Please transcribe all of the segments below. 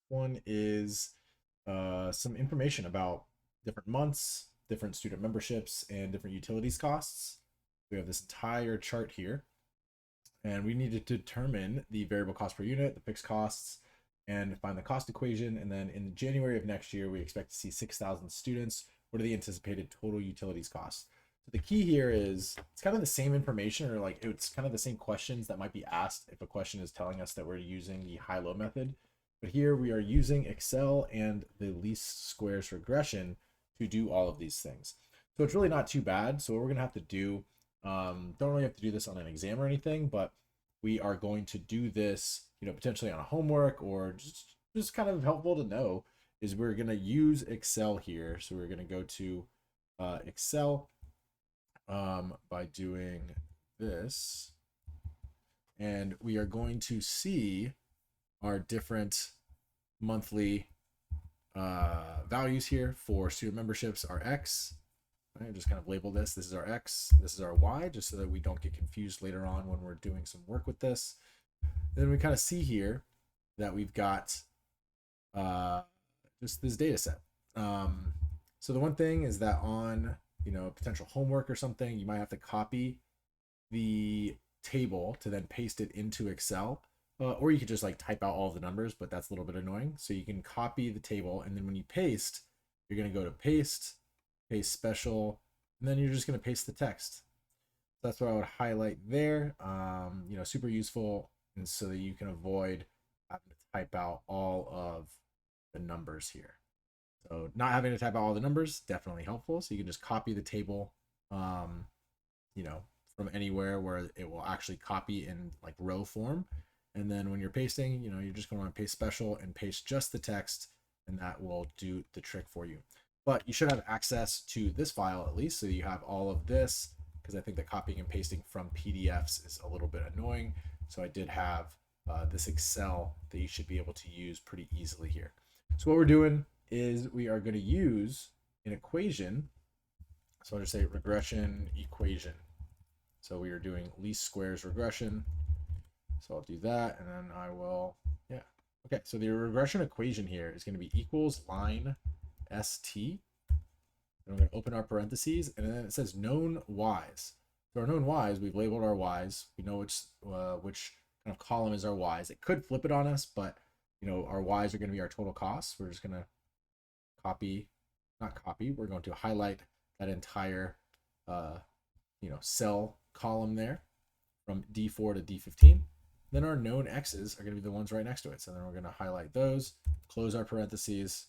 one is some information about different months, different student memberships, and different utilities costs. We have this entire chart here, and we need to determine the variable cost per unit, the fixed costs, and find the cost equation. And then in January of next year, we expect to see 6,000 students. What are the anticipated total utilities costs? So the key here is it's kind of the same information, or like it's kind of the same questions that might be asked if a question is telling us that we're using the high-low method. But here we are using Excel and the least squares regression to do all of these things. So it's really not too bad. So what we're going to have to do, don't really have to do this on an exam or anything, but we are going to do this, potentially on a homework, or just kind of helpful to know is we're going to use Excel here. So we're going to go to Excel by doing this, and we are going to see our different monthly values here for student memberships. Our X, right? Just kind of label this. This is our X, this is our Y, just so that we don't get confused later on when we're doing some work with this. Then we kind of see here that we've got just this data set. So the one thing is that on potential homework or something, you might have to copy the table to then paste it into Excel. Or you could just like type out all the numbers, but that's a little bit annoying. So you can copy the table, and then when you paste, you're going to go to paste special, and then you're just going to paste the text. So that's what I would highlight there. Super useful, and so that you can avoid having to type out all of the numbers here. So not having to type out all the numbers, definitely helpful. So you can just copy the table, from anywhere where it will actually copy in like row form. And then when you're pasting, you're just going to want to paste special and paste just the text, and that will do the trick for you. But you should have access to this file at least, so you have all of this, because I think that copying and pasting from PDFs is a little bit annoying. So I did have this Excel that you should be able to use pretty easily here. So what we're doing is we are going to use an equation. So I'll just say regression equation. So we are doing least squares regression. So I'll do that, and then I will, yeah. Okay, so the regression equation here is going to be equals line ST. And we're going to open our parentheses, and then it says known Y's. So our known Y's, we've labeled our Y's. We know which kind of column is our Y's. It could flip it on us, but our Y's are going to be our total costs. We're just going to we're going to highlight that entire cell column there from D4 to D15. Then our known X's are going to be the ones right next to it. So then we're going to highlight those, close our parentheses,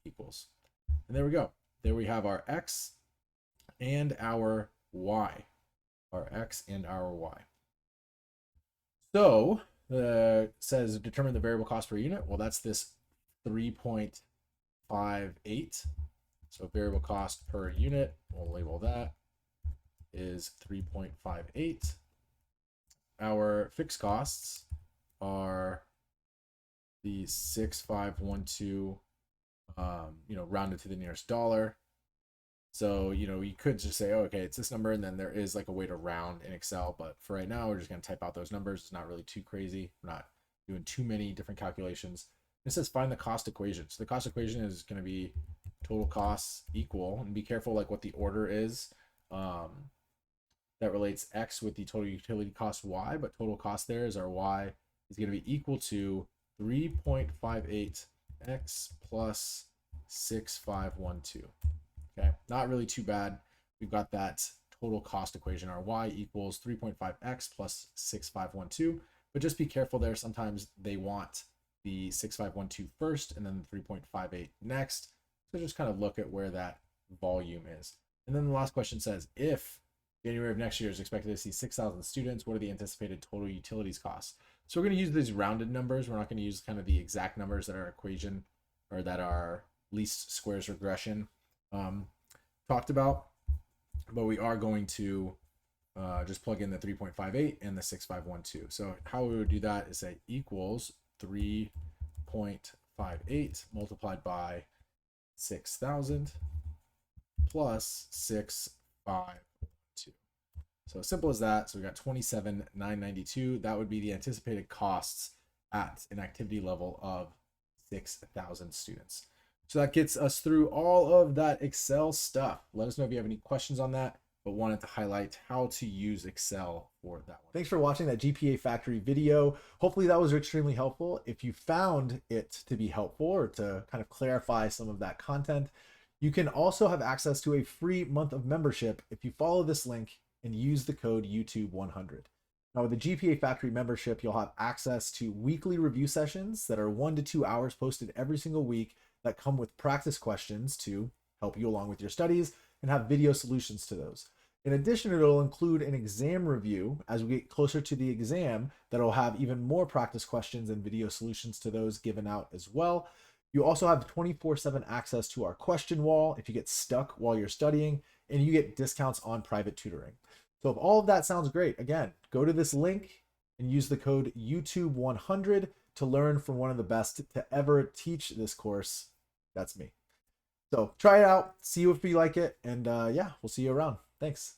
equals. And there we go. There we have our X and our Y. Our X and our Y. So it says determine the variable cost per unit. Well, that's this 3.58. So variable cost per unit, we'll label that, is 3.58. Our fixed costs are the 6512, rounded to the nearest dollar. So, you could just say, oh, okay, it's this number, and then there is like a way to round in Excel. But for right now, we're just going to type out those numbers. It's not really too crazy. We're not doing too many different calculations. It says find the cost equation. So the cost equation is going to be total costs equal, and be careful like what the order is. That relates X with the total utility cost Y, but total cost there is our Y is going to be equal to 3.58 X plus 6512. Okay, not really too bad. We've got that total cost equation. Our Y equals 3.5X plus 6512, but just be careful there. Sometimes they want the 6512 first and then the 3.58 next. So just kind of look at where that volume is. And then the last question says, if January of next year is expected to see 6,000 students, what are the anticipated total utilities costs? So we're going to use these rounded numbers. We're not going to use kind of the exact numbers that our equation or that our least squares regression talked about, but we are going to just plug in the 3.58 and the 6512. So how we would do that is say equals 3.58 multiplied by 6,000 plus 6,512. So simple as that. So we got 27,992. That would be the anticipated costs at an activity level of 6,000 students. So that gets us through all of that Excel stuff. Let us know if you have any questions on that, but wanted to highlight how to use Excel for that one. Thanks for watching that GPA Factory video. Hopefully that was extremely helpful. If you found it to be helpful or to kind of clarify some of that content, you can also have access to a free month of membership if you follow this link and use the code YouTube100. Now with the GPA Factory membership, you'll have access to weekly review sessions that are 1 to 2 hours posted every single week that come with practice questions to help you along with your studies and have video solutions to those. In addition, it'll include an exam review as we get closer to the exam that'll have even more practice questions and video solutions to those given out as well. You also have 24/7 access to our question wall if you get stuck while you're studying, and you get discounts on private tutoring. So if all of that sounds great, again, go to this link and use the code YouTube100 to learn from one of the best to ever teach this course. That's me. So try it out, see if you like it, and yeah, we'll see you around. Thanks.